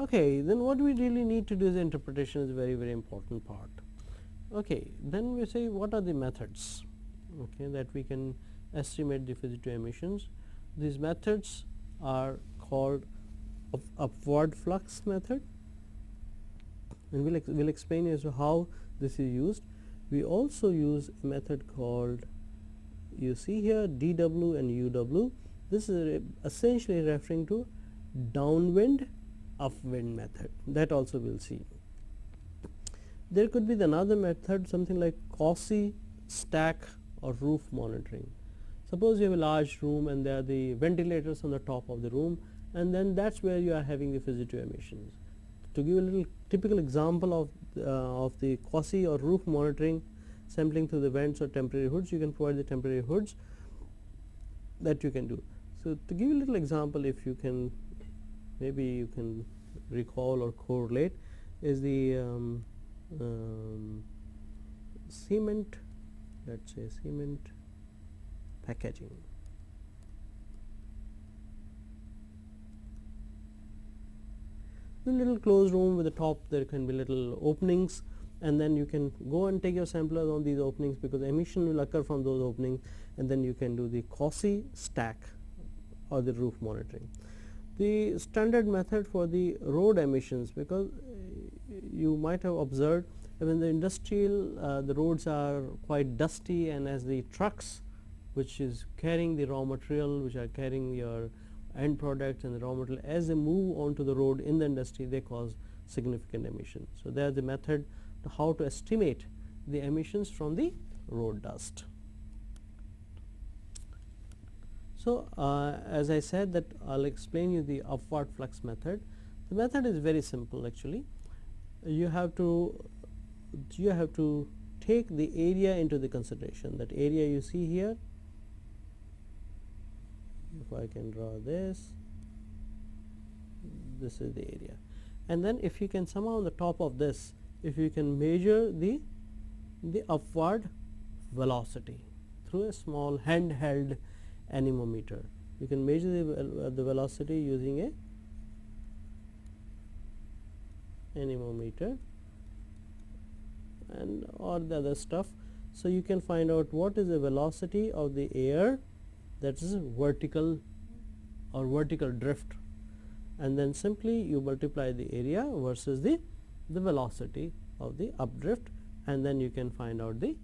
Okay, then what we really need to do is interpretation is a very important part. Okay, then we say what are the methods, okay, that we can estimate the fugitive emissions. These methods are called upward flux method, and we'll explain as to how this is used. We also use a method called, you see here, DW and UW. This is essentially referring to downwind upwind method, that also we'll see. There could be another method, something like quasi, stack or roof monitoring. Suppose you have a large room and there are the ventilators on the top of the room, and then that's where you are having the fugitive emissions. To give a little typical example of the quasi or roof monitoring, sampling through the vents or temporary hoods, you can provide the temporary hoods that you can do. So to give you a little example, if you can, maybe you can recall or correlate, is the cement, let's say cement packaging. The little closed room with the top, there can be little openings, and then you can go and take your samplers on these openings, because emission will occur from those openings, and then you can do the quasi, stack or the roof monitoring. The standard method for the road emissions, because you might have observed when the industrial the roads are quite dusty, and as the trucks which is carrying the raw material, which are carrying your end product and the raw material, as they move onto the road in the industry, they cause significant emissions. So there is the method to how to estimate the emissions from the road dust. So as I said, that I'll explain you the upward flux method. The method is very simple actually. You have to take the area into the consideration. That area you see here, if I can draw this is the area, and then if you can somehow on the top of this, if you can measure the upward velocity through a small handheld anemometer. You can measure the velocity using a anemometer and or the other stuff. So you can find out what is the velocity of the air, that is vertical or vertical drift, and then simply you multiply the area versus the velocity of the updrift, and then you can find out the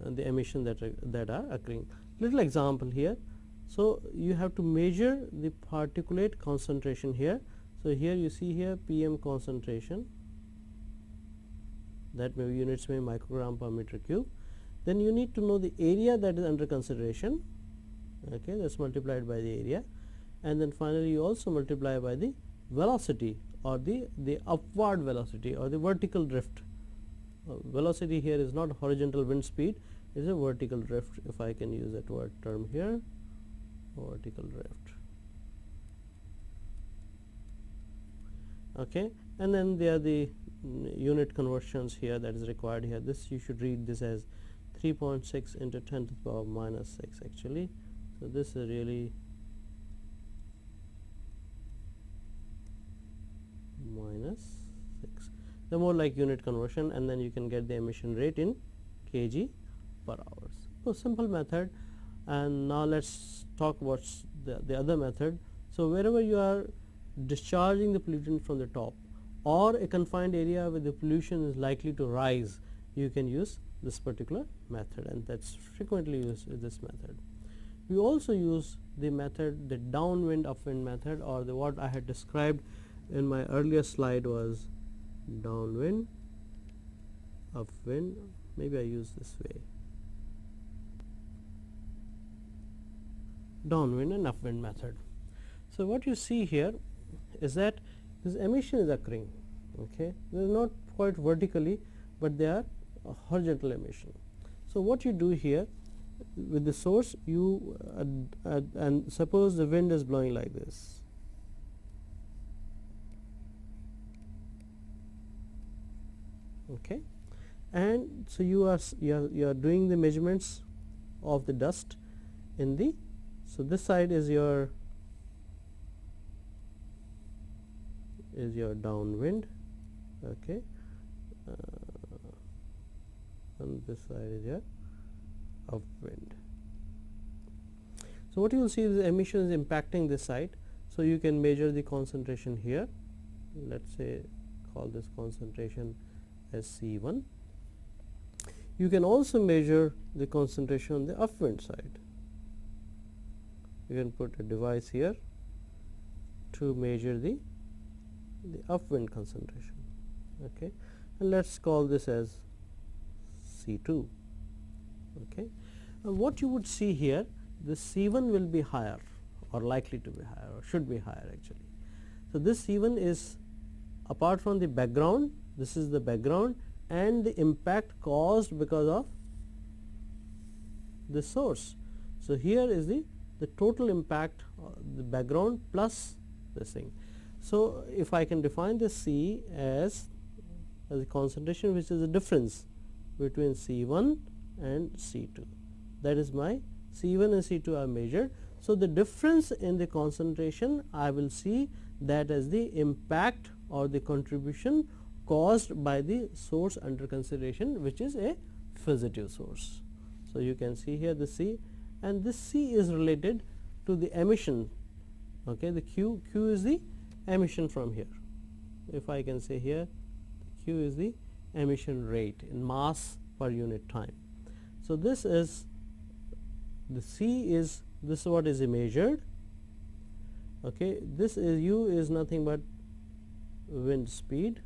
the emission that are occurring. Little example here. So you have to measure the particulate concentration here. So here you see here PM concentration, that may be units may microgram per meter cube. Then you need to know the area that is under consideration. Okay, that's multiplied by the area, and then finally you also multiply by the velocity or the upward velocity or the vertical drift. Velocity here is not horizontal wind speed, it is a vertical drift, if I can use that word term here, vertical drift. Okay, and then there are the unit conversions here that is required here. This you should read this as 3.6 into 10 to the power minus 6 actually. So this is really minus 6. The more like unit conversion, and then you can get the emission rate in kg per hours. So simple method. And now let's talk about the other method. So wherever you are discharging the pollutant from the top, or a confined area where the pollution is likely to rise, you can use this particular method, and that's frequently used with this method. We also use the method, the downwind upwind method, or the what I had described in my earlier slide was downwind upwind. Maybe I use this way, downwind and upwind method. So what you see here is that this emission is occurring. Okay, they are not quite vertically, but they are horizontal emission. So what you do here, with the source you and suppose the wind is blowing like this. Okay, and so you are doing the measurements of the dust in the, so this side is your downwind, okay, and this side is your upwind. So what you will see is the emission is impacting this side, so you can measure the concentration here. Let's say call this concentration as C1. You can also measure the concentration on the upwind side. You can put a device here to measure the upwind concentration, okay, and let's call this as C2. Okay, and what you would see here, the C1 will be higher or likely to be higher or should be higher actually. So this C1 is apart from the background, this is the background and the impact caused because of the source. So here is the total impact, the background plus this thing. So if I can define this C as a concentration which is the difference between C1 and C2, that is my C1 and C2 are measured. So the difference in the concentration I will see that as the impact or the contribution caused by the source under consideration, which is a fugitive source. So you can see here the C, and this C is related to the emission, okay, the Q is the emission from here. If I can say here, Q is the emission rate in mass per unit time. So this is the C is, this is what is measured, okay, this is U is nothing but wind speed,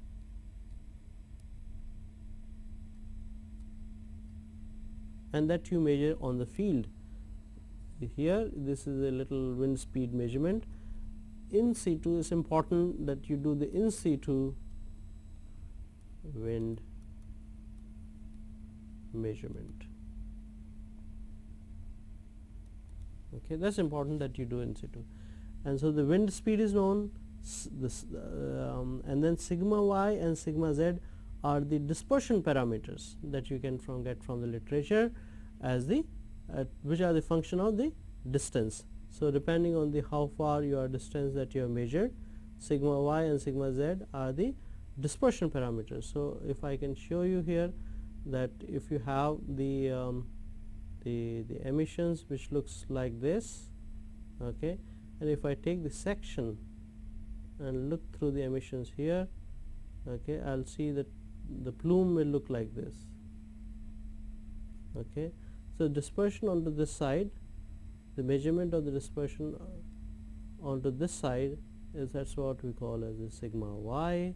and that you measure on the field. Here this is a little wind speed measurement. In situ is important that you do the in situ wind measurement. Okay, that's important that you do in situ. And so the wind speed is known, and then sigma y and sigma z are the dispersion parameters that you can get from the literature as the which are the function of the distance. So depending on the how far your distance that you have measured, sigma y and sigma z are the dispersion parameters. So if I can show you here that if you have the emissions which looks like this, okay, and if I take the section and look through the emissions here, okay, I'll see that the plume will look like this. Okay, so dispersion onto this side, the measurement of the dispersion onto this side is, that's what we call as the sigma y,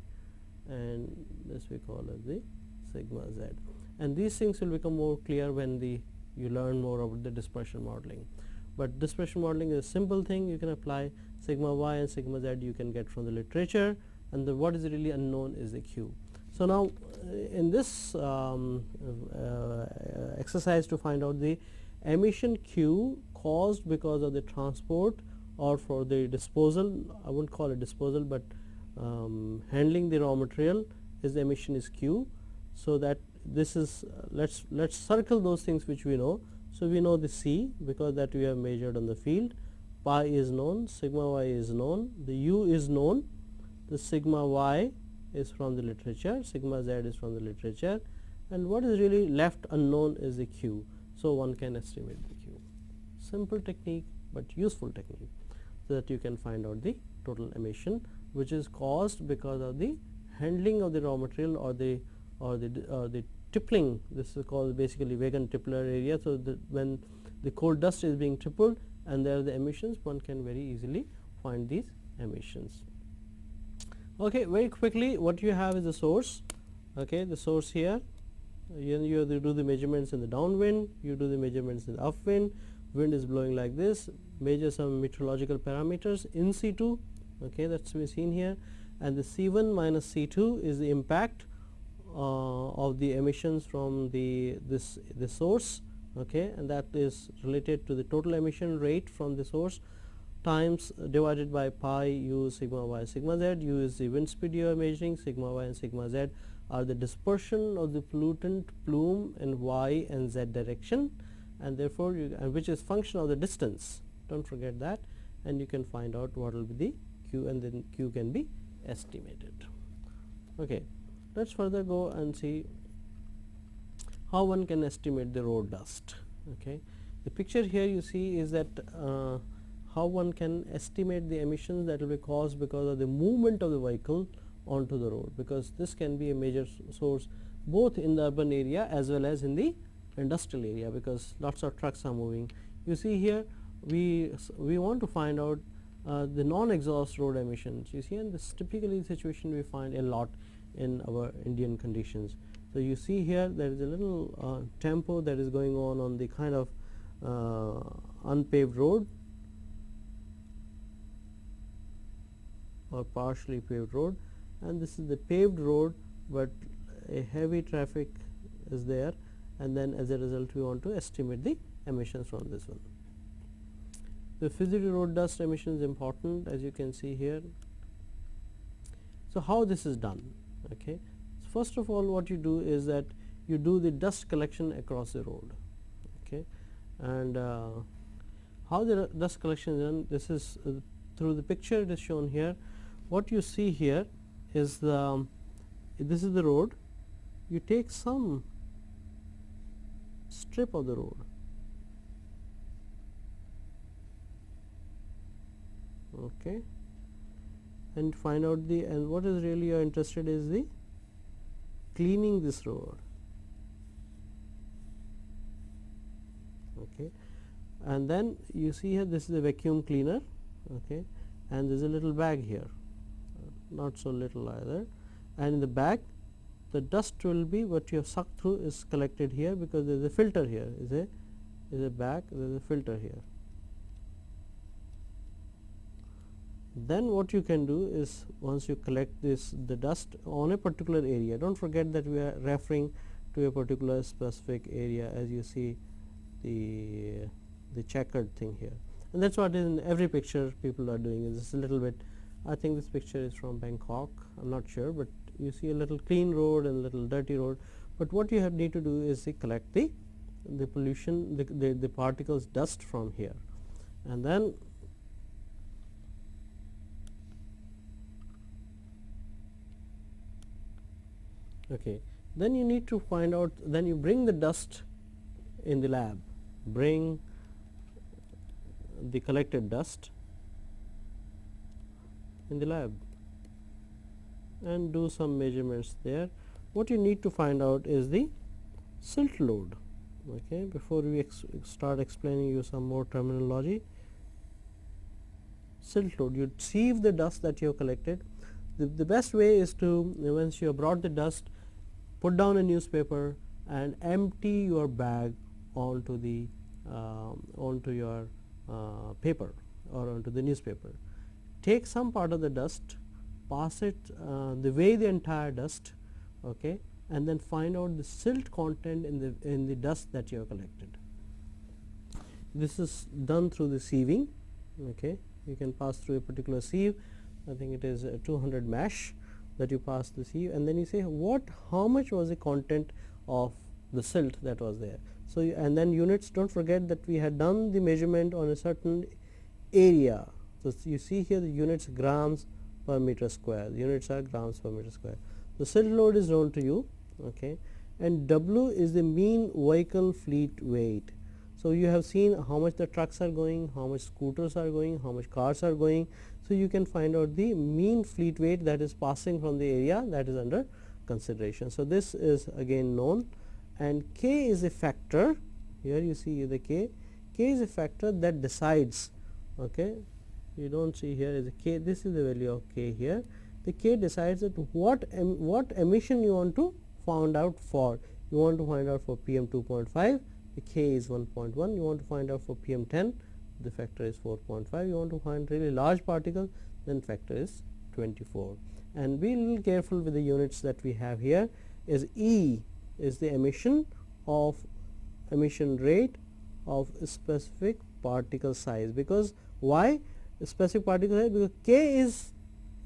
and this we call as the sigma z. And these things will become more clear when you learn more about the dispersion modeling. But dispersion modeling is a simple thing. You can apply sigma y and sigma z you can get from the literature, and what is really unknown is the Q. So now in this exercise to find out the emission Q caused because of the transport or for the disposal, I won't call it disposal, but handling the raw material, is the emission is Q. So that this is let's circle those things which we know. So we know the C because that we have measured on the field, pi is known, sigma y is known, the U is known, the sigma y is from the literature, sigma z is from the literature, and what is really left unknown is the Q. So one can estimate the Q. Simple technique but useful technique, so that you can find out the total emission which is caused because of the handling of the raw material or the tippling. This is called basically Wagon tippler area. So when the coal dust is being tippled and there are the emissions, one can very easily find these emissions. Okay, very quickly, what you have is the source. Okay, the source here, you do the measurements in the downwind, you do the measurements in the upwind, wind is blowing like this, measure some meteorological parameters in situ, okay, that's been seen here, and the C1 minus C2 is the impact of the emissions from the source, okay, and that is related to the total emission rate from the source times divided by pi u sigma y sigma z. U is the wind speed you are measuring, sigma y and sigma z are the dispersion of the pollutant plume in y and z direction, and therefore which is function of the distance, don't forget that, and you can find out what will be the q, and then q can be estimated. Okay, let's further go and see how one can estimate the road dust. Okay, the picture here you see is that how one can estimate the emissions that will be caused because of the movement of the vehicle onto the road, because this can be a major source both in the urban area as well as in the industrial area, because lots of trucks are moving. You see here we want to find out the non-exhaust road emissions. You see, and this typically the situation we find a lot in our Indian conditions. So you see here there is a little tempo that is going on the kind of unpaved road or partially paved road, and this is the paved road, but a heavy traffic is there, and then as a result we want to estimate the emissions from this one. The fugitive road dust emission is important, as you can see here. So how this is done? Okay, so first of all what you do is that you do the dust collection across the road. Okay, and how the dust collection is done, this is through the picture it is shown here. What you see here is this is the road. You take some strip of the road, okay, and find out and what is really you are interested is the cleaning this road, okay, and then you see here this is a vacuum cleaner, okay, and there is a little bag here, not so little either, and in the bag the dust will be what you have sucked through is collected here, because there is a filter here, is a bag, there is a filter here. Then what you can do is once you collect the dust on a particular area, don't forget that we are referring to a particular specific area, as you see the checkered thing here, and that's what in every picture people are doing. Is a little bit, I think this picture is from Bangkok, I'm not sure, but you see a little clean road and a little dirty road, but what you need to do is collect the pollution, the particles dust from here, and then okay, then you need to find out, then you bring the dust in the lab, bring the collected dust in the lab and do some measurements there. What you need to find out is the silt load. Okay, before we start explaining you some more terminology, silt load, you sieve the dust that you have collected. The best way is to, once you have brought the dust, put down a newspaper and empty your bag onto the onto your paper or onto the newspaper. Take some part of the dust, pass it, weigh the entire dust, okay, and then find out the silt content in the dust that you have collected. This is done through the sieving. Okay, you can pass through a particular sieve. I think it is a 200 mesh that you pass the sieve, and then you say how much was the content of the silt that was there. So and then units, don't forget that we had done the measurement on a certain area. So you see here the units grams per meter square. The units are grams per meter square. The silt load is known to you, okay, and W is the mean vehicle fleet weight. So you have seen how much the trucks are going, how much scooters are going, how much cars are going. So you can find out the mean fleet weight that is passing from the area that is under consideration. So this is again known, and K is a factor. Here you see the K. K is a factor that decides. Okay, you don't see here is a K. This is the value of K here. The K decides that what emission you want to find out for. You want to find out for PM 2.5. The K is 1.1. You want to find out for PM 10. The factor is 4.5. You want to find really large particle, then factor is 24. And be a little careful with the units that we have here. Is E is the emission of emission rate of a specific particle size. Because why specific particle size? Because k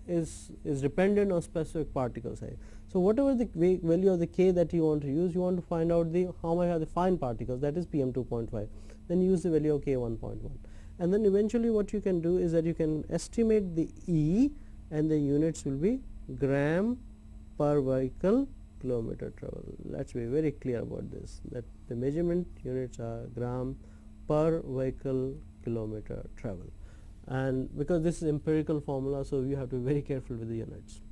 is dependent on specific particle size. So whatever the value of the k that you want to use, you want to find out the how much are the fine particles, that is PM 2.5. Then use the value of k 1.1, and then eventually what you can do is that you can estimate the E, and the units will be gram per vehicle kilometer travel. Let's be very clear about this, that the measurement units are gram per vehicle kilometer travel. And because this is empirical formula, so you have to be very careful with the units,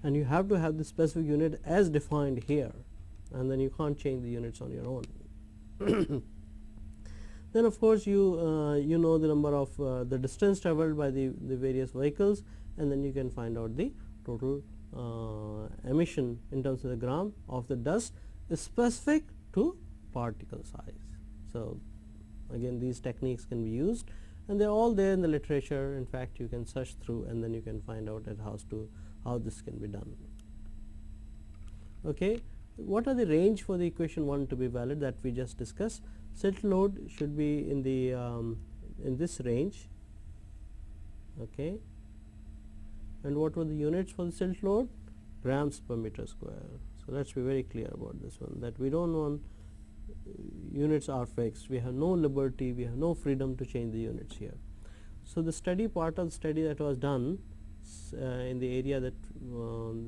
and you have to have the specific unit as defined here, and then you can't change the units on your own. Then of course you know the number of the distance traveled by the various vehicles, and then you can find out the total emission in terms of the gram of the dust specific to particle size. So again, these techniques can be used, and they are all there in the literature. In fact, you can search through, and then you can find out at how this can be done. Okay, what are the range for the equation 1 to be valid that we just discussed? Silt load should be in the in this range. Okay, and what were the units for the silt load? Grams per meter square. So let's be very clear about this one, that we don't want units are fixed. We have no liberty, we have no freedom to change the units here. So the study part of the study that was done in the area that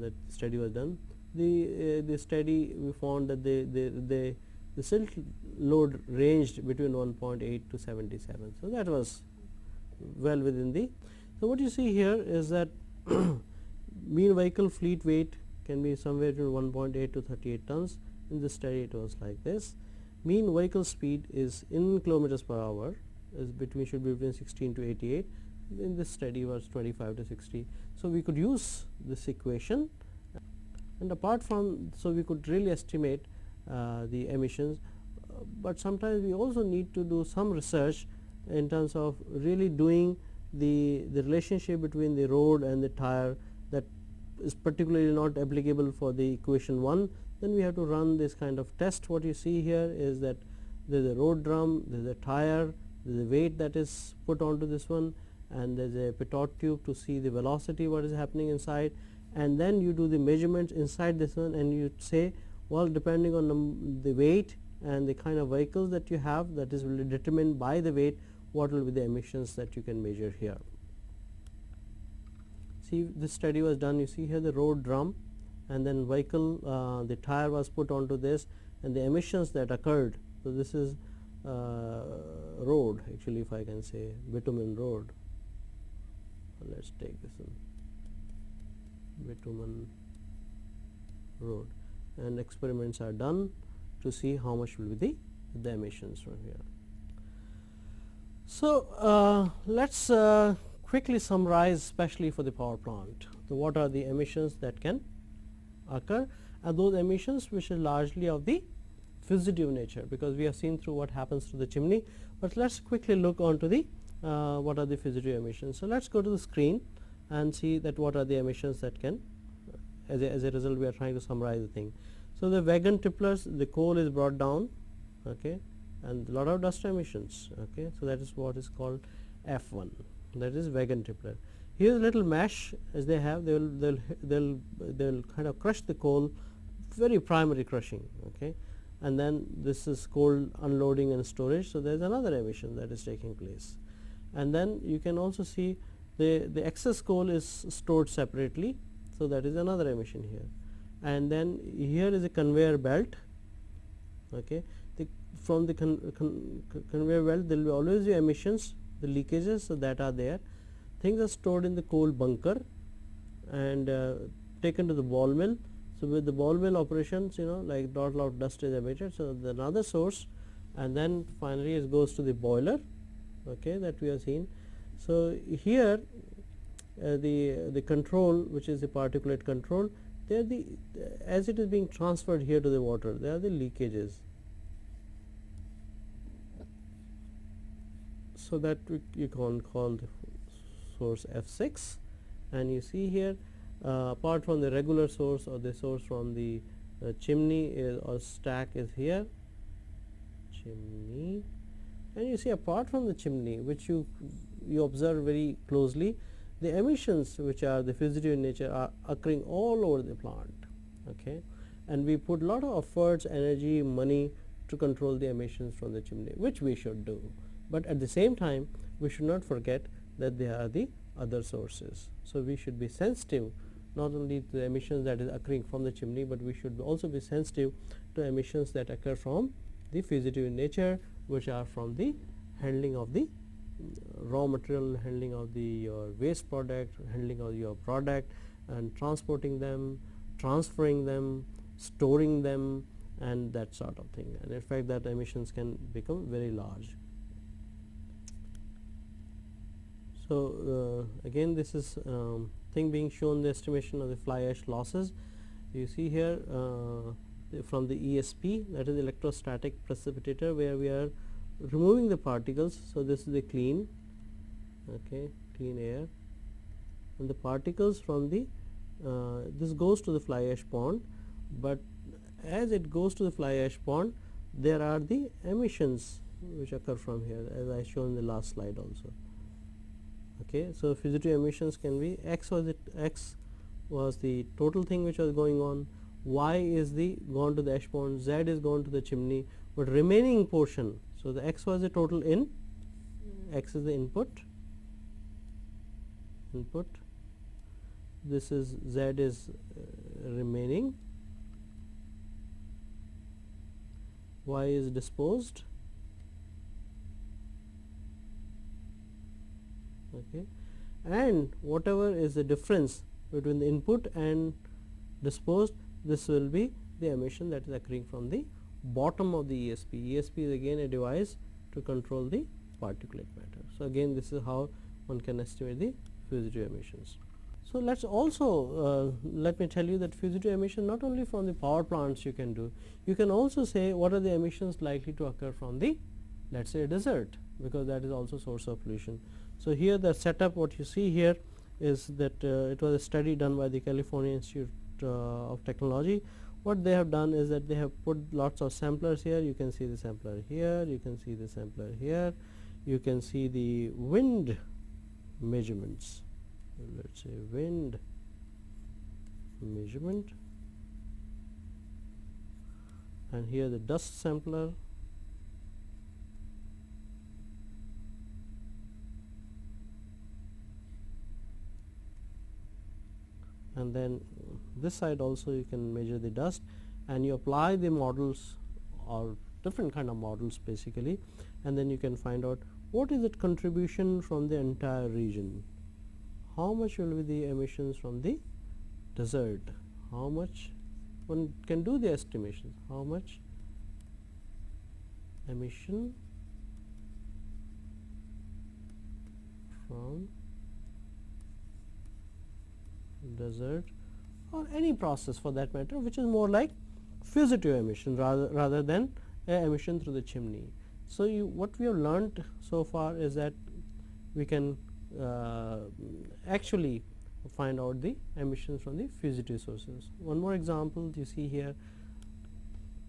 that study was done, the study we found that the silt load ranged between 1.8 to 77. So that was well within the. So what you see here is that mean vehicle fleet weight can be somewhere between 1.8 to 38 tons. In this study it was like this. Mean vehicle speed is in kilometers per hour, is should be between 16 to 88. In this study was 25 to 60. So we could use this equation, and apart from, so we could really estimate the emissions, but sometimes we also need to do some research in terms of really doing the relationship between the road and the tire, that is particularly not applicable for the equation 1. Then we have to run this kind of test. What you see here is that there is a road drum, there is a tire, there is a weight that is put onto this one, and there is a pitot tube to see the velocity what is happening inside, and then you do the measurements inside this one, and you say, well, depending on the weight and the kind of vehicles that you have, that is will be determined by the weight, what will be the emissions that you can measure here. See, this study was done, you see here the road drum, and then vehicle, the tire was put onto this, and the emissions that occurred. So this is road, actually, if I can say bitumen road. Let's take this one, bitumen road, and experiments are done to see how much will be the emissions from here. So let's quickly summarize, especially for the power plant. So what are the emissions that can occur, and those emissions which are largely of the fugitive nature, because we have seen through what happens to the chimney, but let's quickly look onto the what are the fugitive emissions. So let's go to the screen and see that what are the emissions that can, as a result we are trying to summarize the thing. So the wagon tipplers, the coal is brought down, okay, and a lot of dust emissions, okay. So that is what is called F1, that is wagon tippler. Here is a little mesh as they have, they'll kind of crush the coal, very primary crushing, okay, and then this is coal unloading and storage. So there is another emission that is taking place, and then you can also see the excess coal is stored separately, so that is another emission here. And then here is a conveyor belt, okay. From the conveyor belt there will be always be emissions, the leakages, so that are there. Things are stored in the coal bunker and taken to the ball mill. So with the ball mill operations, you know, like lot of dust is emitted, so the another source, and then finally it goes to the boiler, okay, that we have seen. So here the control, which is the particulate control, there as it is being transferred here to the water, there are the leakages. So that you can call the source F6, and you see here apart from the regular source or the source from the chimney or stack is here, chimney, and you see apart from the chimney, which you observe very closely, the emissions which are the fugitive in nature are occurring all over the plant. Okay, and we put a lot of efforts, energy, money to control the emissions from the chimney, which we should do, but at the same time we should not forget that there are the other sources. So we should be sensitive not only to the emissions that is occurring from the chimney, but we should also be sensitive to emissions that occur from the fugitive in nature, which are from the handling of the raw material, handling of the your waste product, handling of your product, and transporting them, transferring them, storing them, and that sort of thing. And in fact, that emissions can become very large. So again, this is thing being shown, the estimation of the fly ash losses. You see here from the ESP, that is electrostatic precipitator, where we are removing the particles. So this is the clean, okay, clean air, and the particles from the this goes to the fly ash pond, but as it goes to the fly ash pond, there are the emissions which occur from here, as I shown in the last slide also. Okay, so fugitive emissions can be X was the total thing which was going on, Y is the gone to the ash pond, Z is gone to the chimney, but remaining portion, so the X was the total in, X is the input, this is Z is remaining, Y is disposed, okay, and whatever is the difference between the input and disposed, this will be the emission that is occurring from the bottom of the ESP. ESP is again a device to control the particulate matter. So again, this is how one can estimate the fugitive emissions. So let's also let me tell you that fugitive emission not only from the power plants you can do, you can also say what are the emissions likely to occur from the, let's say, a desert, because that is also source of pollution. So here the setup, what you see here is that it was a study done by the California Institute of Technology. What they have done is that they have put lots of samplers here. You can see the sampler here, you can see the sampler here, you can see the wind measurements. Let's say wind measurement, and here the dust sampler, and then this side also you can measure the dust, and you apply the models or different kind of models basically, and then you can find out what is the contribution from the entire region, how much will be the emissions from the desert, how much one can do the estimations, how much emission from desert or any process for that matter, which is more like fugitive emission rather than emission through the chimney. So what we have learned so far is that we can actually find out the emissions from the fugitive sources. One more example you see here,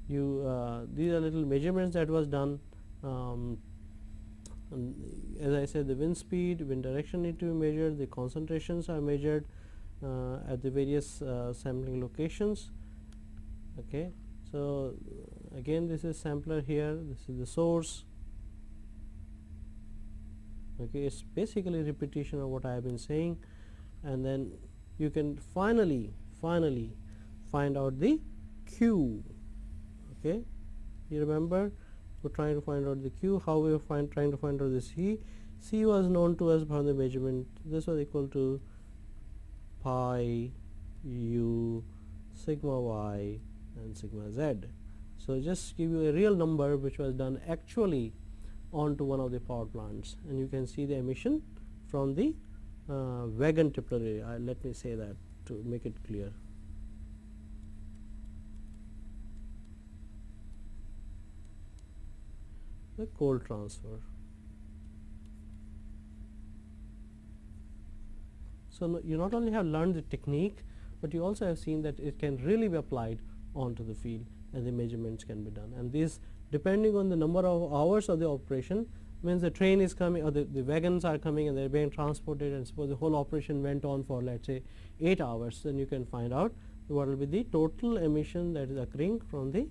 these are little measurements that was done. As I said, the wind speed, wind direction need to be measured, the concentrations are measured at the various sampling locations. Okay, so again this is sampler here, this is the source. Okay, it's basically repetition of what I have been saying, and then you can finally find out the Q. Okay, you remember we're trying to find out the Q, how we were trying to find out the C. C was known to us from the measurement. This was equal to pi u sigma y and sigma z. So just give you a real number which was done actually onto one of the power plants, and you can see the emission from the wagon tipler area. Let me say that to make it clear. The coal transfer. So you not only have learned the technique, but you also have seen that it can really be applied onto the field, and the measurements can be done. And these depending on the number of hours of the operation, means the train is coming or the wagons are coming and they are being transported, and suppose the whole operation went on for, let's say, 8 hours, then you can find out what will be the total emission that is occurring from the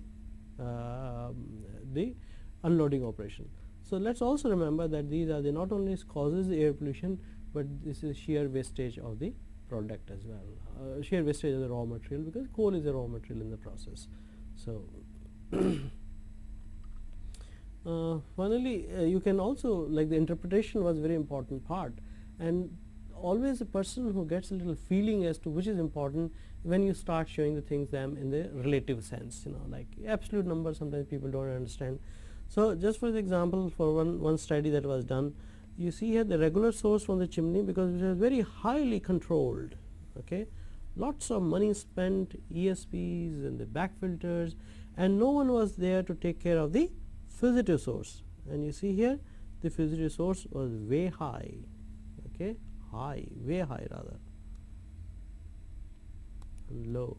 unloading operation. So let's also remember that these are the not only causes the air pollution, but this is sheer wastage of the product as well, sheer wastage of the raw material, because coal is a raw material in the process. So finally, you can also, like, the interpretation was very important part, and always a person who gets a little feeling as to which is important when you start showing the things them in the relative sense, like absolute numbers sometimes people don't understand. So just for example, for one study that was done, you see here the regular source from the chimney, because it was very highly controlled, okay, lots of money spent, ESPs and the back filters, and no one was there to take care of the fugitive source. And you see here the fugitive source was way high, okay, way high rather, and low.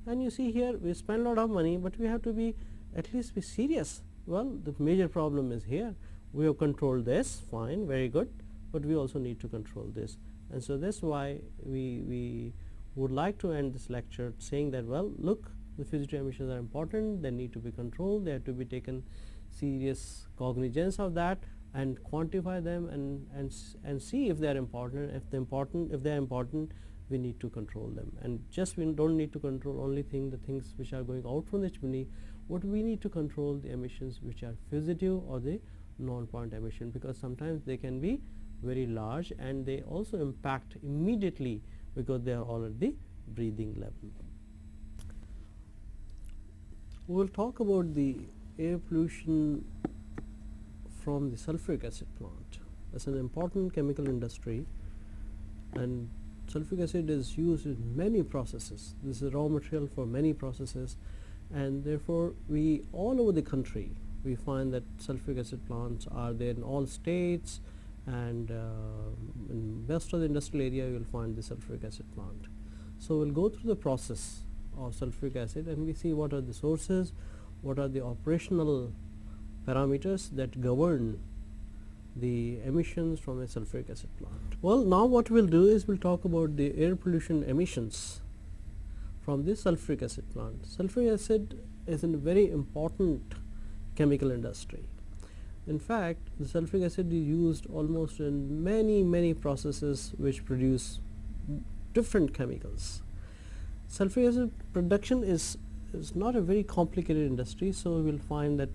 And you see here we spend a lot of money, but we have to be at least be serious. Well, the major problem is here. We have controlled this, fine, very good, but we also need to control this. And so that's why we would like to end this lecture saying that, well, look, the fugitive emissions are important, they need to be controlled, they have to be taken serious cognizance of that, and quantify them and see if they are important. If they are important, we need to control them. And just we don't need to control only the things which are going out from the chimney, but we need to control the emissions which are fugitive or the non-point emission, because sometimes they can be very large and they also impact immediately because they are all at the breathing level. We will talk about the air pollution from the sulfuric acid plant. That's an important chemical industry, and sulfuric acid is used in many processes. This is raw material for many processes, and therefore we all over the country we find that sulfuric acid plants are there in all states, and in most of the industrial area you will find the sulfuric acid plant. So we'll go through the process of sulfuric acid and we see what are the sources, what are the operational parameters that govern the emissions from a sulfuric acid plant. Well, now what we'll do is we'll talk about the air pollution emissions from the sulfuric acid plant. Sulfuric acid is a very important chemical industry. In fact, the sulfuric acid is used almost in many processes which produce different chemicals. Sulfuric acid production is not a very complicated industry, so we will find that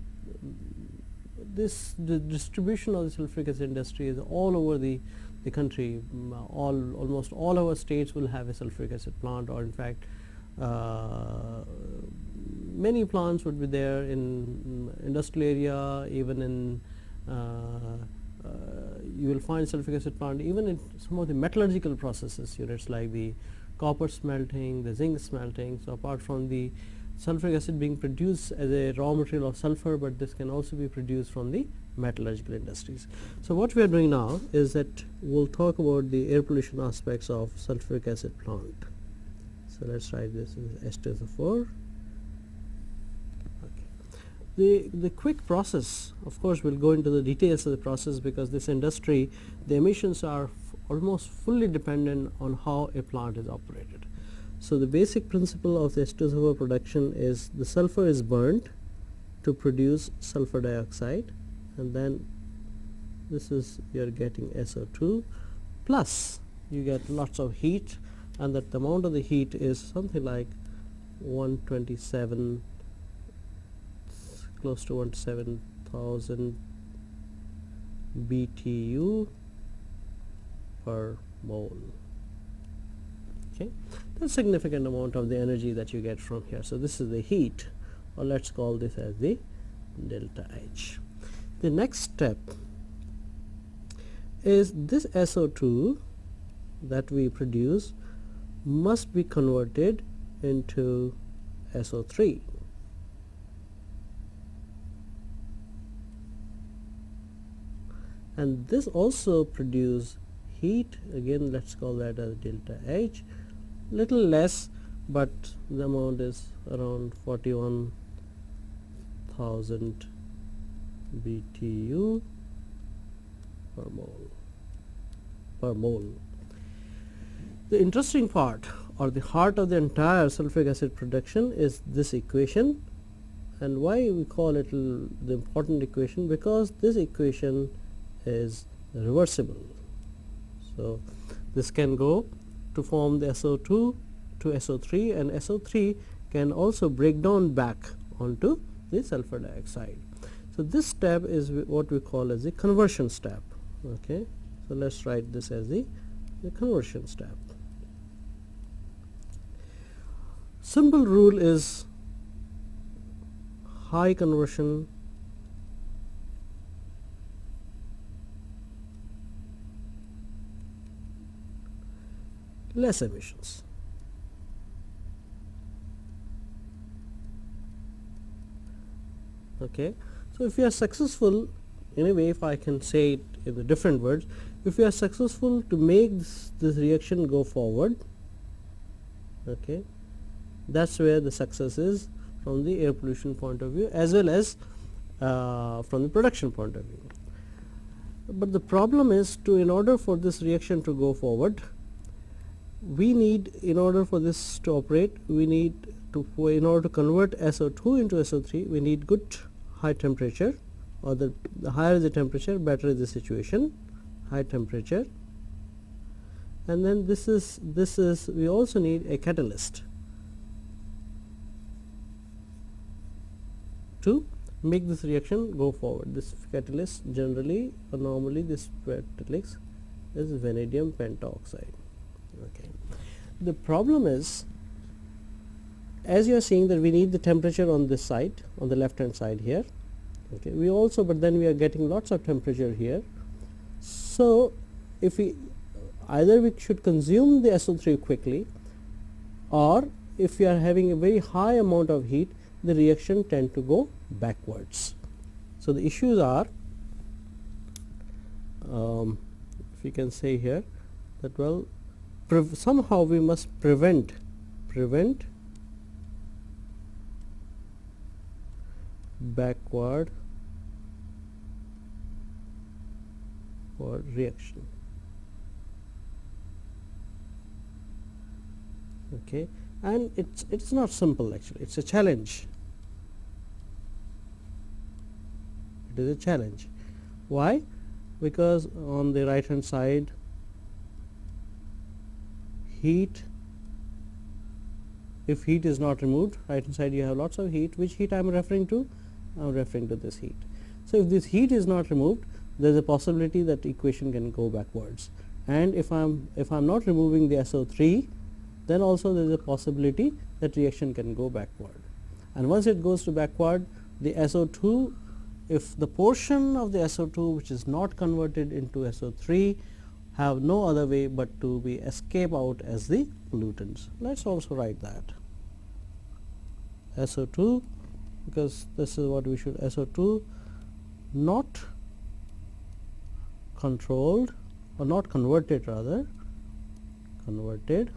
the distribution of the sulfuric acid industry is all over the country. Almost all our states will have a sulfuric acid plant, or in fact many plants would be there in industrial area. Even in you will find sulfuric acid plant even in some of the metallurgical processes units like the copper smelting, the zinc smelting. So apart from the sulfuric acid being produced as a raw material of sulfur, but this can also be produced from the metallurgical industries. So what we are doing now is that we'll talk about the air pollution aspects of sulfuric acid plant. So let's write this as H2SO4. The quick process, of course we'll go into the details of the process, because this industry, the emissions are almost fully dependent on how a plant is operated. So the basic principle of the H2SO4 production is the sulfur is burnt to produce sulfur dioxide, and then this is you are getting SO2, plus you get lots of heat, and that the amount of the heat is something like 127, close to 107,000 BTU per mole. Okay, that's a significant amount of the energy that you get from here. So this is the heat, or let's call this as the delta H. The next step is this SO2 that we produce must be converted into SO3. And this also produce heat, again let's call that as delta H, little less, but the amount is around 41,000 1000 BTU per mole. The interesting part or the heart of the entire sulfuric acid production is this equation, and why we call it the important equation, because this equation is reversible. So this can go to form the SO2 to SO3, and SO3 can also break down back onto the sulfur dioxide. So this step is what we call as the conversion step. Okay, so let's write this as the conversion step. Simple rule is high conversion less emissions. Okay, so if we are successful, in a way, if I can say it in the different words, if we are successful to make this reaction go forward, okay, that's where the success is from the air pollution point of view as well as from the production point of view. But the problem is, in order for this reaction to go forward, we need, in order for this to operate, we need to, in order to convert SO2 into SO3, we need good high temperature, or the higher the temperature, better is the situation, high temperature. And then this is we also need a catalyst to make this reaction go forward. This catalyst generally or normally this catalyst is vanadium pentoxide. Okay. The problem is, as you are seeing, that we need the temperature on this side, on the left hand side here. Okay. We also, but then we are getting lots of temperature here. So if we either we should consume the SO3 quickly, or if we are having a very high amount of heat, the reaction tend to go backwards. So the issues are, if we can say here that, well, somehow we must prevent backward reaction. Okay, and it's not simple actually, it's a challenge. It is a challenge. Why? Because on the right hand side, heat, if heat is not removed, right hand side you have lots of heat. Which heat I am referring to? I am referring to this heat. So if this heat is not removed, there is a possibility that equation can go backwards. And if I'm not removing the SO3, then also there is a possibility that reaction can go backward. And once it goes to backward, the SO2, if the portion of the SO2 which is not converted into SO3 have no other way but to be escape out as the pollutants. Let's also write that SO2, because this is what we should, SO2 not controlled or not converted, rather converted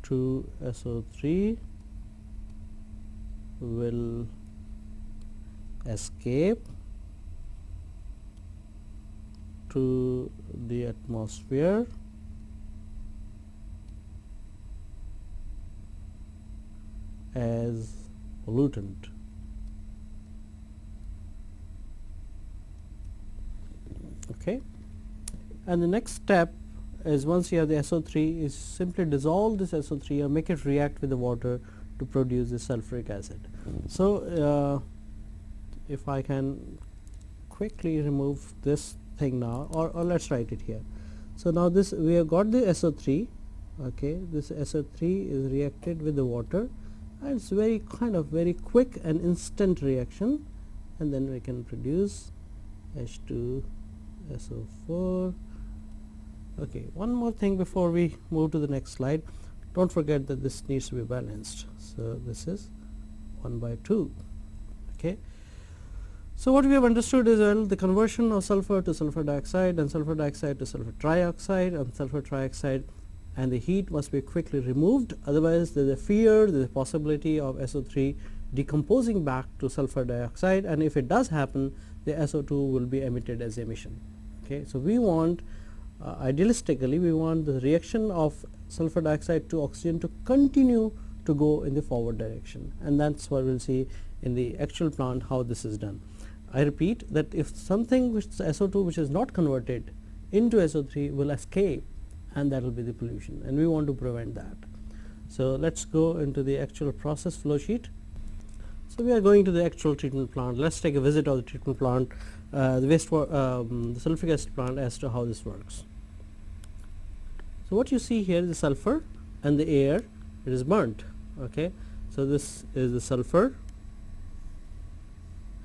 to SO3 will escape to the atmosphere as pollutant. Okay, and the next step is, once you have the SO3, is simply dissolve this SO3 or make it react with the water to produce the sulfuric acid. So if I can quickly remove this thing now, or let's write it here. So now this, we have got the SO3. Okay, this SO3 is reacted with the water, and it's very very quick and instant reaction, and then we can produce H2SO4. Okay, one more thing before we move to the next slide. Don't forget that this needs to be balanced. So this is 1/2. Okay. So what we have understood is, well, the conversion of sulfur to sulfur dioxide and sulfur dioxide to sulfur trioxide and sulfur trioxide, and the heat must be quickly removed, otherwise there is a fear, there is a possibility of SO3 decomposing back to sulfur dioxide, and if it does happen, the SO2 will be emitted as emission. Okay. So, we want idealistically we want the reaction of sulfur dioxide to oxygen to continue to go in the forward direction, and that is what we will see in the actual plant how this is done. I repeat that if something which SO2 which is not converted into SO3 will escape, and that will be the pollution, and we want to prevent that. So, let us go into the actual process flow sheet. So, we are going to the actual treatment plant. Let us take a visit of the treatment plant, the sulfuric acid plant, as to how this works. So, what you see here is the sulfur and the air, it is burnt. Okay. So, this is the sulfur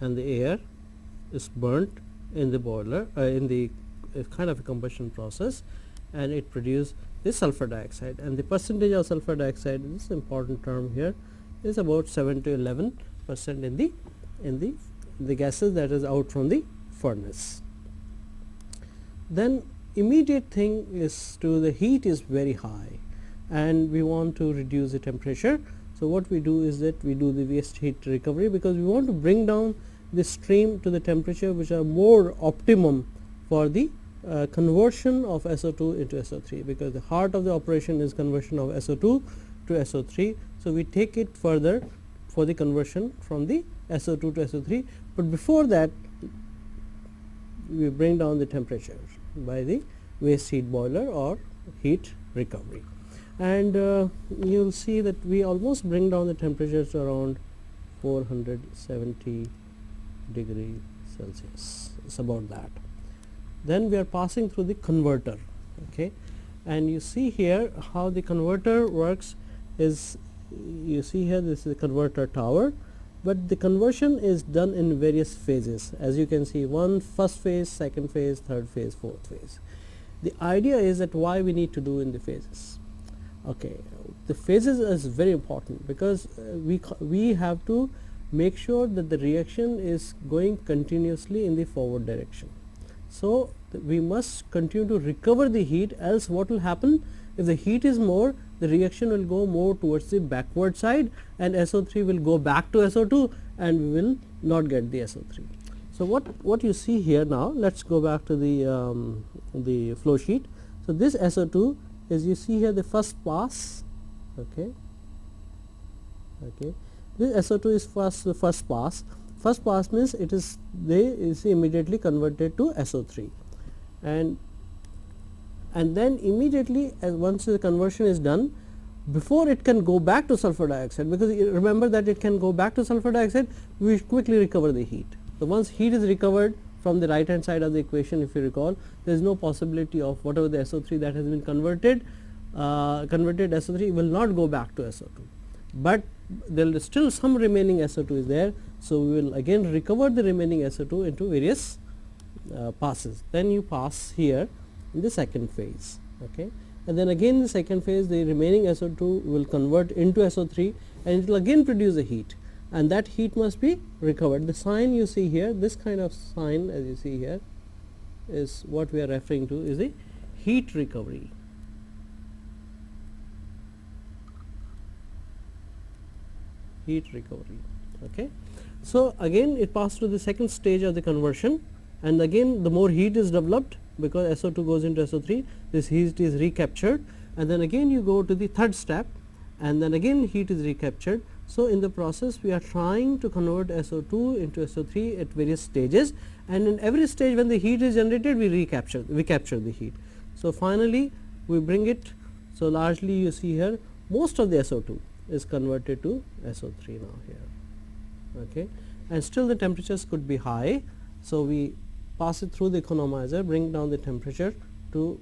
and the air is burnt in the boiler, in the kind of a combustion process, and it produces the sulfur dioxide, and the percentage of sulfur dioxide, this is important term here, is about 7 to 11% in the gases that is out from the furnace. Then immediate thing is to the heat is very high, and we want to reduce the temperature. So, what we do is that we do the waste heat recovery, because we want to bring down the stream to the temperature which are more optimum for the conversion of SO2 into SO3, because the heart of the operation is conversion of SO2 to SO3. So, we take it further for the conversion from the SO2 to SO3, but before that we bring down the temperature by the waste heat boiler or heat recovery, and you will see that we almost bring down the temperature to around 470 degree Celsius. It's about that. Then we are passing through the converter. Okay, and you see here how the converter works is, you see here this is a converter tower, but the conversion is done in various phases. As you can see, first phase, second phase, third phase, fourth phase. The idea is that why we need to do in the phases. Okay, the phases is very important, because we have to make sure that the reaction is going continuously in the forward direction. So, we must continue to recover the heat, else what will happen, if the heat is more, the reaction will go more towards the backward side, and SO3 will go back to SO2, and we will not get the SO3. So, what you see here now, let us go back to the flow sheet. So, this SO2 is, you see here the first pass. Okay. Okay. This SO2 is the first pass. First pass means it is immediately converted to SO3, and then immediately once the conversion is done, before it can go back to sulfur dioxide, because remember that it can go back to sulfur dioxide, we quickly recover the heat. So, once heat is recovered from the right hand side of the equation, if you recall, there is no possibility of whatever the SO3 that has been converted SO3 will not go back to SO2, but there is still some remaining SO2 is there. So, we will again recover the remaining SO2 into various passes. Then you pass here in the second phase. Okay. And then again in the second phase, the remaining SO2 will convert into SO3, and it will again produce a heat, and that heat must be recovered. The sign you see here, this kind of sign as you see here, is what we are referring to is the heat recovery. Heat recovery. Okay. So, again it passes to the second stage of the conversion, and again the more heat is developed, because SO2 goes into SO3, this heat is recaptured, and then again you go to the third step, and then again heat is recaptured. So, in the process we are trying to convert SO2 into SO3 at various stages, and in every stage when the heat is generated, we capture the heat. So, finally we bring it. So, largely you see here most of the SO2 is converted to SO3 now here. Okay. And still the temperatures could be high. So, we pass it through the economizer, bring down the temperature to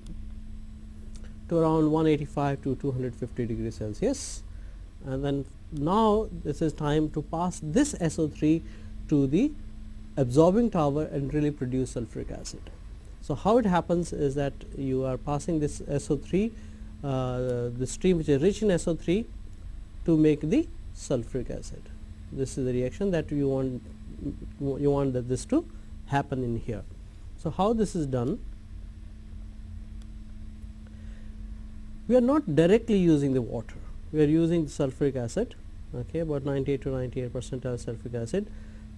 around 185 to 250 degrees Celsius, and then now this is time to pass this SO3 to the absorbing tower and really produce sulfuric acid. So, how it happens is that you are passing this SO3, the stream which is rich in SO3, to make the sulfuric acid. This is the reaction that you want that this to happen in here. So, how this is done? We are not directly using the water, we are using the sulfuric acid, okay, about 98 to 98% sulfuric acid.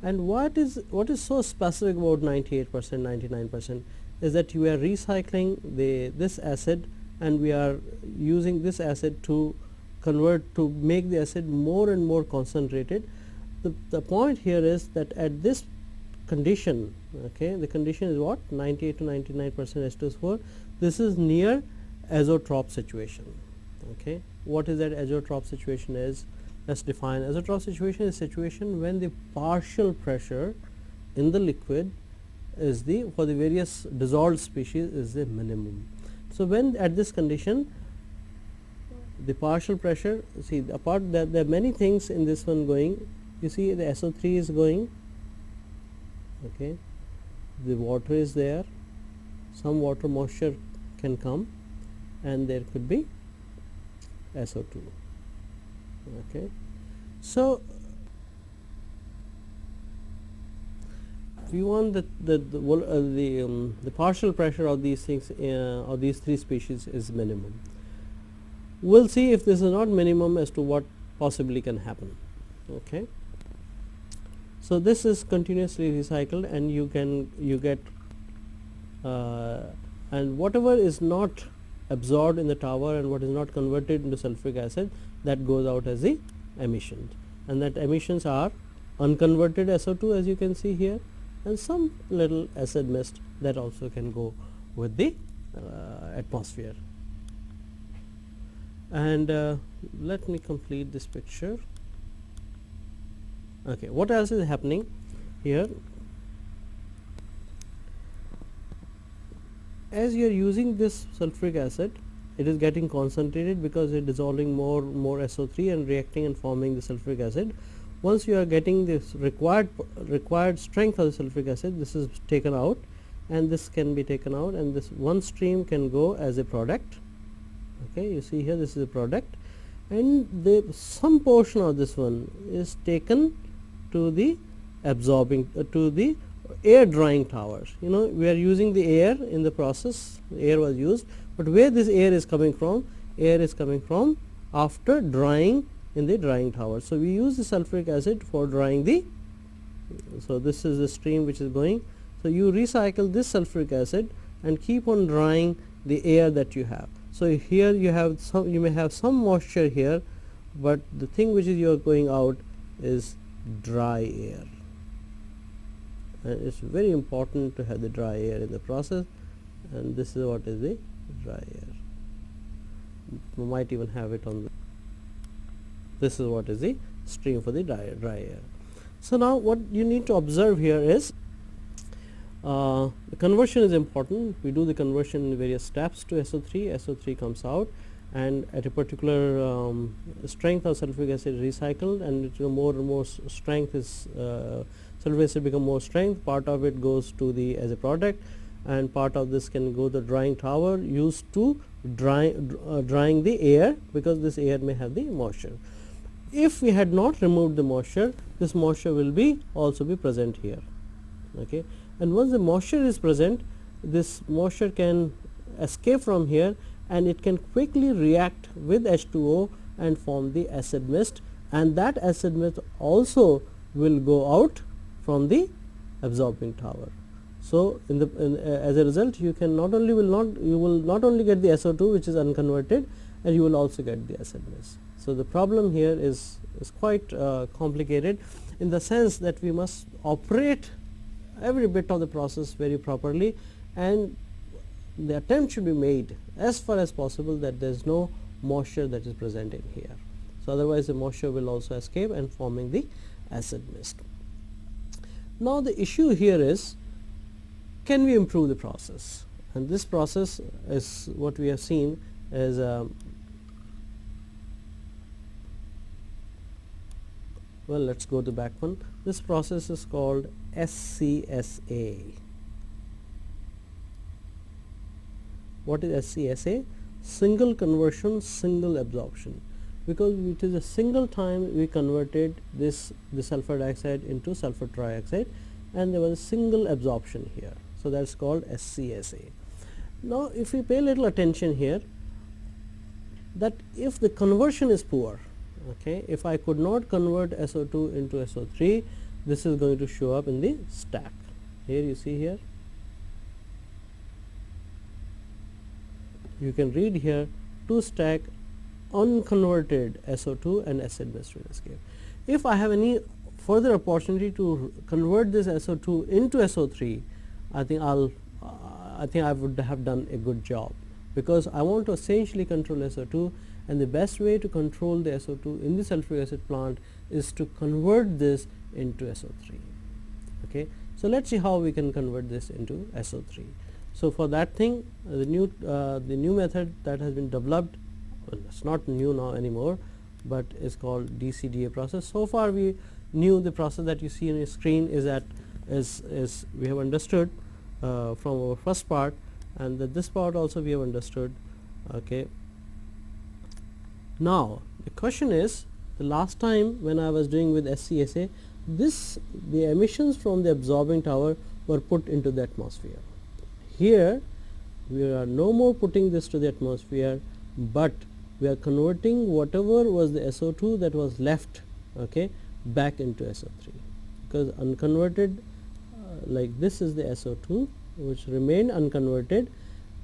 And what is so specific about 98%, 99% is that you are recycling this acid, and we are using this acid to make the acid more and more concentrated. The point here is that at this condition, okay, the condition is what, 98 to 99% H2SO4. This is near azeotrope situation. Okay, what is that azeotrope situation is? Let's define. Azeotrope situation is a situation when the partial pressure in the liquid is for the various dissolved species is the minimum. So when at this condition the partial pressure, see apart that there are many things in this one going. You see the SO3 is going, okay, the water is there, some water moisture can come, and there could be SO2. Okay, so we want the partial pressure of these things of these three species is minimum. We'll see if this is not minimum as to what possibly can happen. Okay, so this is continuously recycled, and you get and whatever is not absorbed in the tower and what is not converted into sulfuric acid, that goes out as the emissions, and that emissions are unconverted SO2, as you can see here, and some little acid mist that also can go with the atmosphere. And let me complete this picture. Okay, what else is happening here? As you are using this sulfuric acid, it is getting concentrated because it is dissolving more SO3 and reacting and forming the sulfuric acid. Once you are getting this required strength of the sulfuric acid, this is taken out, and this can be taken out, and this one stream can go as a product. Okay, you see here this is a product, and some portion of this one is taken to the absorbing to the air drying towers. You know, we are using the air in the process, the air was used, but where this air is coming from? Air is coming from after drying in the drying tower. So we use the sulfuric acid for drying so this is the stream which is going. So you recycle this sulfuric acid and keep on drying the air that you have. So here you may have some moisture here, but the thing which is you are going out is dry air, and it's very important to have the dry air in the process, and this is what is the dry air. We might even have it on this is what is the stream for the dry air. So now what you need to observe here is the conversion is important. We do the conversion in various steps to SO3. SO3 comes out, and at a particular strength of sulfuric acid is recycled, and more and more strength is sulfuric acid become more strength. Part of it goes to as a product, and part of this can go to the drying tower used to drying the air, because this air may have the moisture. If we had not removed the moisture, this moisture will also be present here. Okay, and once the moisture is present, this moisture can escape from here, and it can quickly react with H2O and form the acid mist, and that acid mist also will go out from the absorbing tower. So as a result, you will not only get the SO2 which is unconverted, and you will also get the acid mist. So the problem here is quite complicated, in the sense that we must operate every bit of the process very properly, and the attempt should be made as far as possible that there is no moisture that is present in here. So otherwise the moisture will also escape and forming the acid mist. Now the issue here is, can we improve the process? And this process is what we have seen as well, let's go to the back one. This process is called SCSA. What is SCSA? Single conversion, single absorption, because it is a single time we converted the sulfur dioxide into sulfur trioxide, and there was a single absorption here. So that's called SCSA. Now if we pay a little attention here, that if the conversion is poor, Okay, if I could not convert SO2 into SO3, this is going to show up in the stack. Here you see here, you can read here to stack unconverted SO2 and acid base twin escape. If I have any further opportunity to convert this SO2 into SO3, I think I would have done a good job, because I want to essentially control SO2, and the best way to control the SO2 in the sulfuric acid plant is to convert this into SO3. Okay, so let's see how we can convert this into SO3. So for that thing, the new method that has been developed, well, it's not new now anymore, but it's called DCDA process. So far we knew the process that you see on your screen is that is we have understood from our first part, and that this part also we have understood. Okay, now the question is, the last time when I was doing with SCSA, the emissions from the absorbing tower were put into the atmosphere. Here we are no more putting this to the atmosphere, but we are converting whatever was the SO2 that was left, okay, back into SO3, because unconverted, like this is the SO2 which remained unconverted,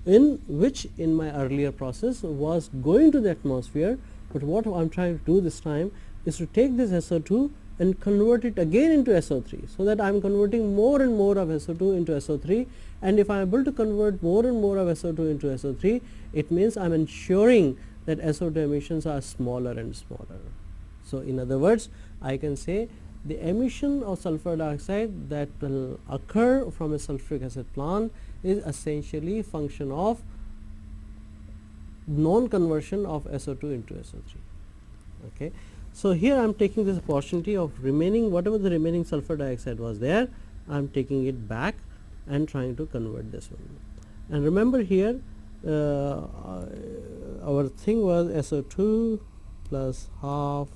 which in my earlier process was going to the atmosphere. But what I am trying to do this time is to take this SO2 and convert it again into SO3, so that I am converting more and more of SO2 into SO3, and if I am able to convert more and more of SO2 into SO3, it means I am ensuring that SO2 emissions are smaller and smaller. So in other words, I can say the emission of sulfur dioxide that will occur from a sulfuric acid plant is essentially a function of non-conversion of SO2 into SO3. Okay. So here I am taking this opportunity of remaining, whatever the remaining sulfur dioxide was there, I am taking it back and trying to convert this one. And remember here, our thing was SO2 plus half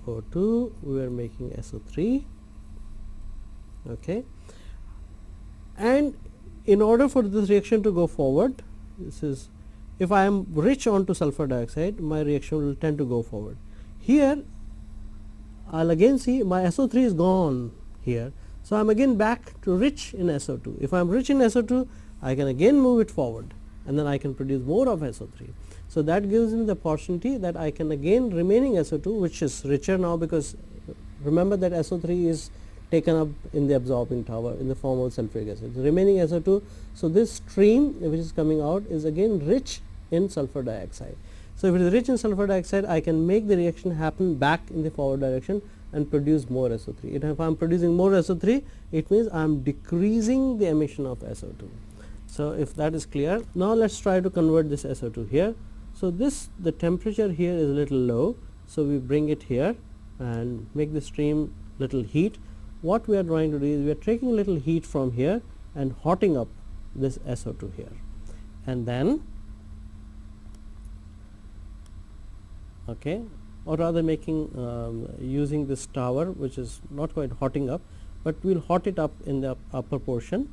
O2, we were making SO3. Okay, and in order for this reaction to go forward, this is, if I am rich onto sulfur dioxide, my reaction will tend to go forward. Here I'll again see my SO3 is gone here, so I'm again back to rich in SO2. If I'm rich in SO2, I can again move it forward, and then I can produce more of SO3. So that gives me the opportunity that I can again remaining SO2, which is richer now, because remember that SO3 is taken up in the absorbing tower in the form of sulfuric acid. The remaining SO2, so this stream which is coming out is again rich in sulfur dioxide. So if it is rich in sulfur dioxide, I can make the reaction happen back in the forward direction and produce more SO3. If I am producing more SO3, it means I am decreasing the emission of SO2. So if that is clear, now let's try to convert this SO2 here. So the temperature here is a little low, so we bring it here and make the stream little heat. What we are trying to do is we are taking a little heat from here and hotting up this SO2 here, and then okay, or rather making using this tower, which is not quite hotting up, but we will hot it up in the upper portion,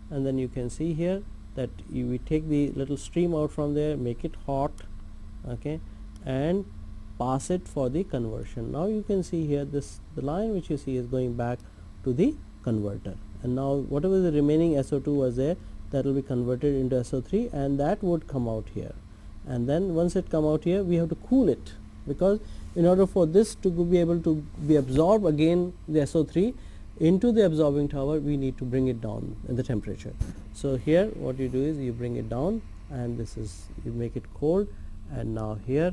and then you can see here that we take the little stream out from there, make it hot, okay, and pass it for the conversion. Now you can see here the line which you see is going back to the converter, and now whatever the remaining SO2 was there, that will be converted into SO3, and that would come out here. And then once it come out here, we have to cool it, because in order for this to be able to be absorbed again, the SO3 into the absorbing tower, we need to bring it down in the temperature. So here what you do is you bring it down, and this is, you make it cold, and now here,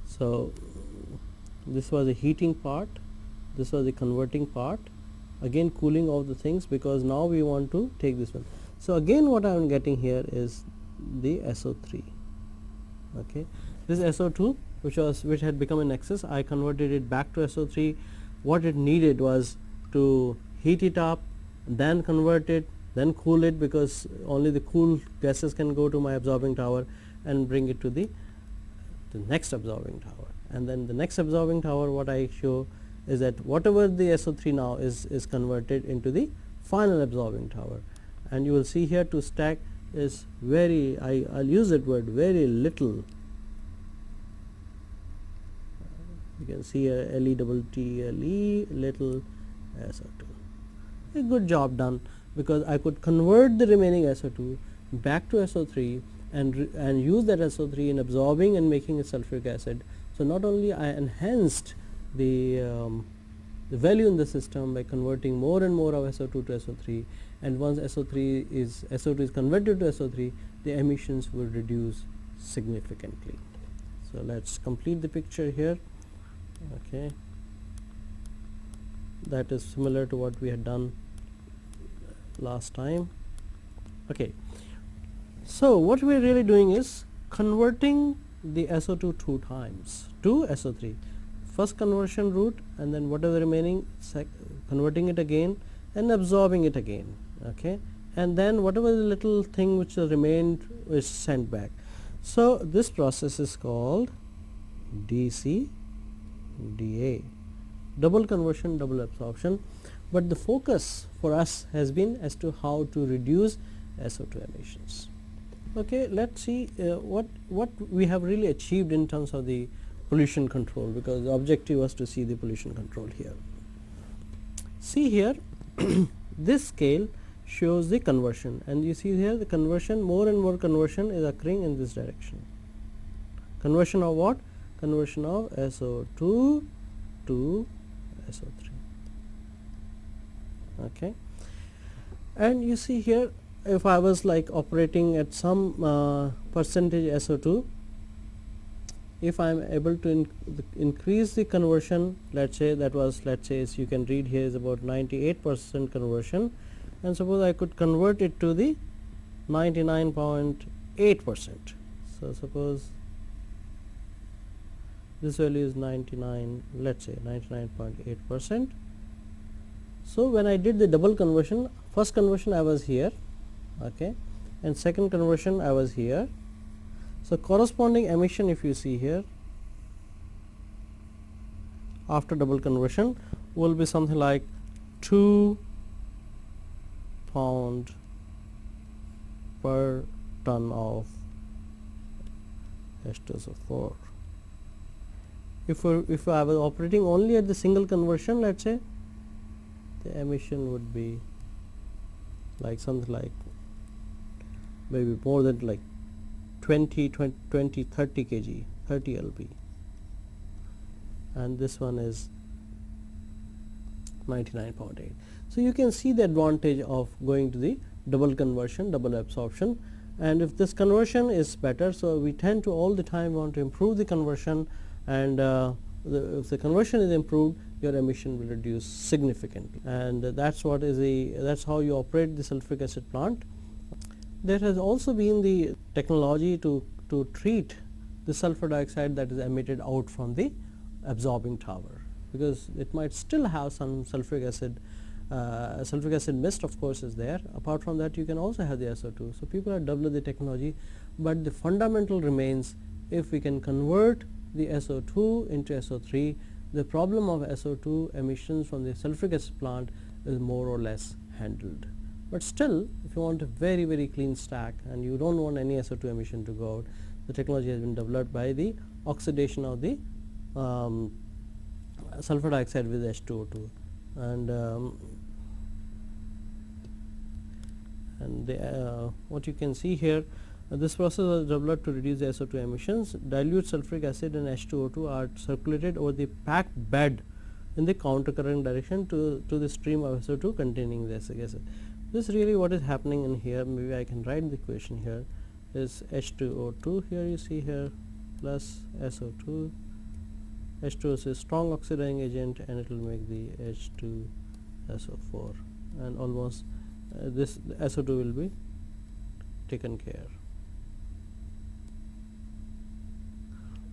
so this was the heating part, this was the converting part, again cooling of the things, because now we want to take this one. So again what I am getting here is the SO3. Okay, this SO2 which had become an excess, I converted it back to SO3. What it needed was to heat it up, then convert it, then cool it, because only the cool gases can go to my absorbing tower, and bring it to the next absorbing tower. And then the next absorbing tower, what I show is that whatever the SO3 now is converted into the final absorbing tower. And you will see here to stack is very, I'll use that word, very little. You can see a LE little SO2. A good job done, because I could convert the remaining SO2 back to SO3 and use that SO3 in absorbing and making a sulfuric acid. So not only I enhanced the value in the system by converting more and more of SO2 to SO3, and once SO2 is converted to SO3, the emissions will reduce significantly. So let's complete the picture here. Okay, that is similar to what we had done last time. Okay, so what we are really doing is converting the SO2 two times to SO3. First conversion route, and then whatever remaining, converting it again and absorbing it again. Okay, and then whatever the little thing which remained is sent back. So this process is called DCDA, double conversion, double absorption. But the focus for us has been as to how to reduce SO2 emissions. Okay, let's see what we have really achieved in terms of the pollution control, because the objective was to see the pollution control here. See here, this scale shows the conversion, and you see here the conversion, more and more conversion is occurring in this direction. Conversion of what? Conversion of SO2 to SO3. Okay, and you see here, if I was like operating at some percentage SO2, if I am able to increase the conversion, let's say that was, let's say, as you can read here, is about 98% conversion, and suppose I could convert it to the 99.8%. So suppose this value is 99, let's say 99.8%. So when I did the double conversion, first conversion I was here, okay, and second conversion I was here. So corresponding emission, if you see here, after double conversion will be something like 2 pound per ton of H2SO4. If I was operating only at the single conversion, let's say, the emission would be like something like maybe more than like 30 kg, 30 lb, and this one is 99.8. So you can see the advantage of going to the double conversion, double absorption. And if this conversion is better, so we tend to all the time want to improve the conversion, and if the conversion is improved, your emission will reduce significantly, and that's how you operate the sulfuric acid plant. There has also been the technology to treat the sulfur dioxide that is emitted out from the absorbing tower, because it might still have some sulfuric acid. Sulfuric acid mist, of course, is there. Apart from that, you can also have the SO2. So people have developed the technology, but the fundamental remains: if we can convert the SO2 into SO3, the problem of SO2 emissions from the sulfuric acid plant is more or less handled. But still, if you want a very, very clean stack and you don't want any SO2 emission to go out, the technology has been developed by the oxidation of the sulfur dioxide with H2O2, and what you can see here, this process was developed to reduce the SO2 emissions. Dilute sulfuric acid and H2O2 are circulated over the packed bed in the countercurrent direction to the stream of SO2 containing the acetic acid. This is really what is happening in here. Maybe I can write the equation here. Is H2O2 here, you see here, plus SO2. H2O is a strong oxidizing agent, and it will make the H2SO4, and almost this SO2 will be taken care.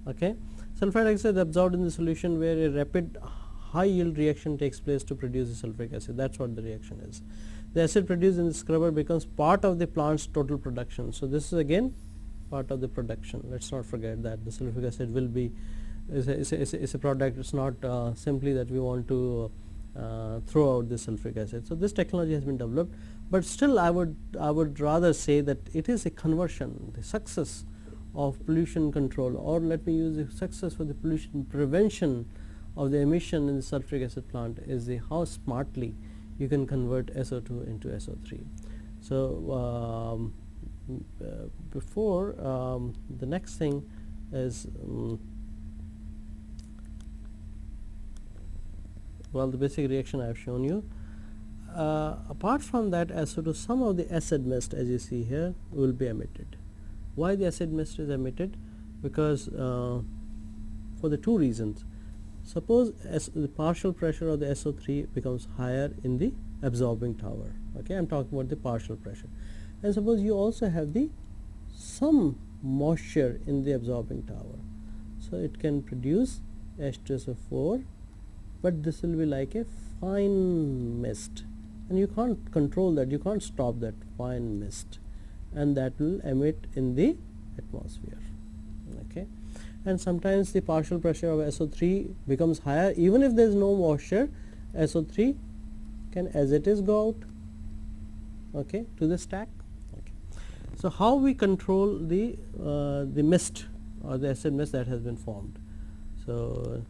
Okay, sulfur dioxide is absorbed in the solution where a rapid high yield reaction takes place to produce the sulfuric acid. That's what the reaction is. The acid produced in the scrubber becomes part of the plant's total production. So this is again part of the production. Let's not forget that the sulfuric acid will be is a product. It's not simply that we want to throughout the sulfuric acid. So this technology has been developed, but still I would rather say that it is a conversion, the success of pollution control, or let me use the success for the pollution prevention of the emission in the sulfuric acid plant is the how smartly you can convert SO2 into SO3. So before the next thing is well, the basic reaction I have shown you. Apart from that SO2, some of the acid mist, as you see here, will be emitted. Why the acid mist is emitted? Because for the two reasons. Suppose the partial pressure of the SO3 becomes higher in the absorbing tower. Okay, I am talking about the partial pressure. And suppose you also have the some moisture in the absorbing tower. So it can produce H2SO4, but this will be like a fine mist, and you can't control that, you can't stop that fine mist, and that will emit in the atmosphere. Okay, and sometimes the partial pressure of SO3 becomes higher, even if there is no moisture, SO3 can as it is go out, okay, to the stack. Okay. So how we control the mist or the acid mist that has been formed? So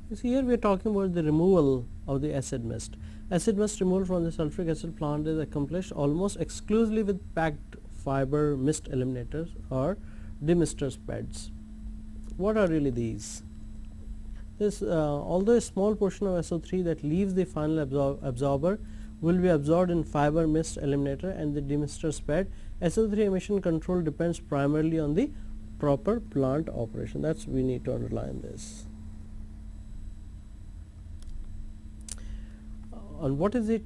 you see here we are talking about the removal of the acid mist. Acid mist removal from the sulfuric acid plant is accomplished almost exclusively with packed fiber mist eliminators or demister pads. What are really these? This although a small portion of SO3 that leaves the final absorber will be absorbed in fiber mist eliminator and the demister pad, SO3 emission control depends primarily on the proper plant operation. That's we need to underline this. And what is the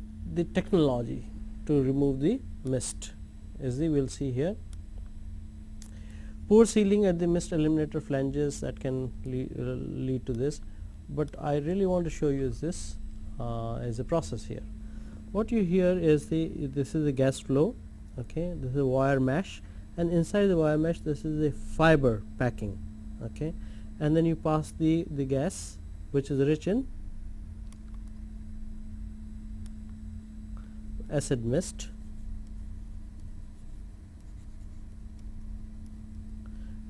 technology to remove the mist? As we will see here, poor sealing at the mist eliminator flanges that can lead to this, but I really want to show you is this as a process here. What you hear is this is the gas flow, okay, this is a wire mesh, and inside the wire mesh this is a fiber packing, okay, and then you pass the gas which is rich in acid mist,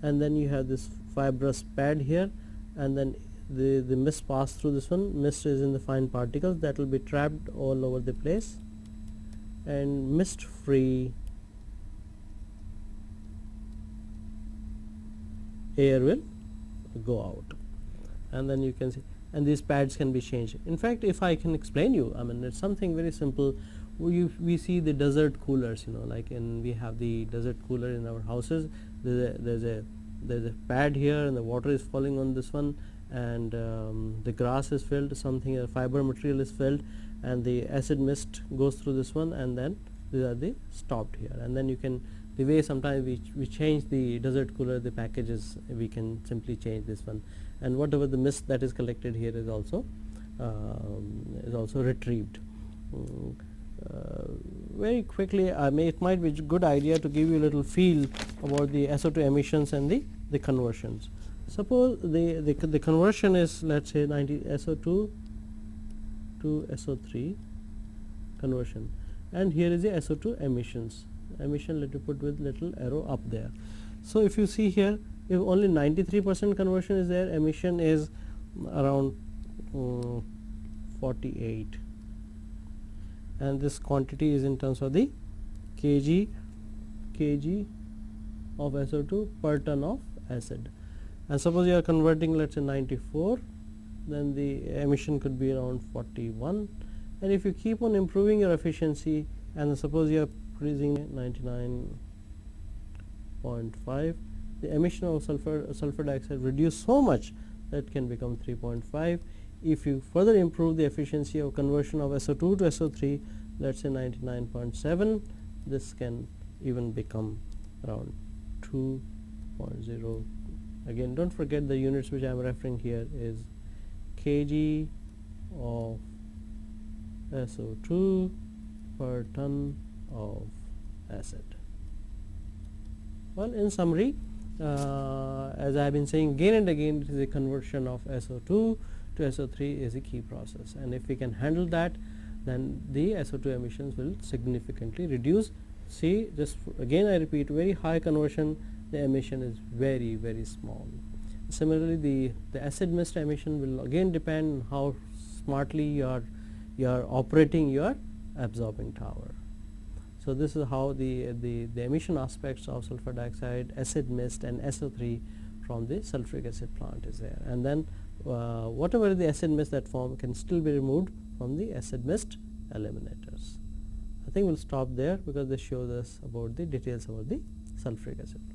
and then you have this fibrous pad here, and then the mist pass through this one. Mist is in the fine particles that will be trapped all over the place, and mist free air will go out, and then you can see, and these pads can be changed. In fact, if I can explain you, I mean it's something very simple. We see the desert coolers, you know, like we have the desert cooler in our houses. There's a pad here, and the water is falling on this one, and the grass is filled, something fiber material is filled, and the acid mist goes through this one, and then these are the stopped here. And then you can, the way sometimes we change the desert cooler, the packages, we can simply change this one, and whatever the mist that is collected here is also retrieved. Very quickly, it might be a good idea to give you a little feel about the SO2 emissions and the conversions. Suppose the conversion is, let's say, 90 SO2 to SO3 conversion, and here is the SO2 emissions. Emission, let me put with little arrow up there. So if you see here, if only 93% conversion is there, emission is around 48, and this quantity is in terms of the kg of SO2 per ton of acid. And suppose you are converting, let's say, 94, then the emission could be around 41, and if you keep on improving your efficiency, and suppose you are increasing 99.5, the emission of sulfur dioxide reduce so much that can become 3.5. If you further improve the efficiency of conversion of SO2 to SO3, let's say 99.7, this can even become around 2.0. Again, don't forget the units which I am referring here is kg of SO2 per ton of acid. Well, in summary, as I have been saying again and again, it is a conversion of SO2 to SO3 is a key process, and if we can handle that, then the SO2 emissions will significantly reduce. See, just again I repeat, very high conversion, the emission is very, very small. Similarly, the acid mist emission will again depend on how smartly you are operating your absorbing tower. So this is how the emission aspects of sulfur dioxide, acid mist and SO3 from the sulfuric acid plant is there, and then whatever the acid mist that form can still be removed from the acid mist eliminators. I think we'll stop there because this shows us about the details about the sulfuric acid plant.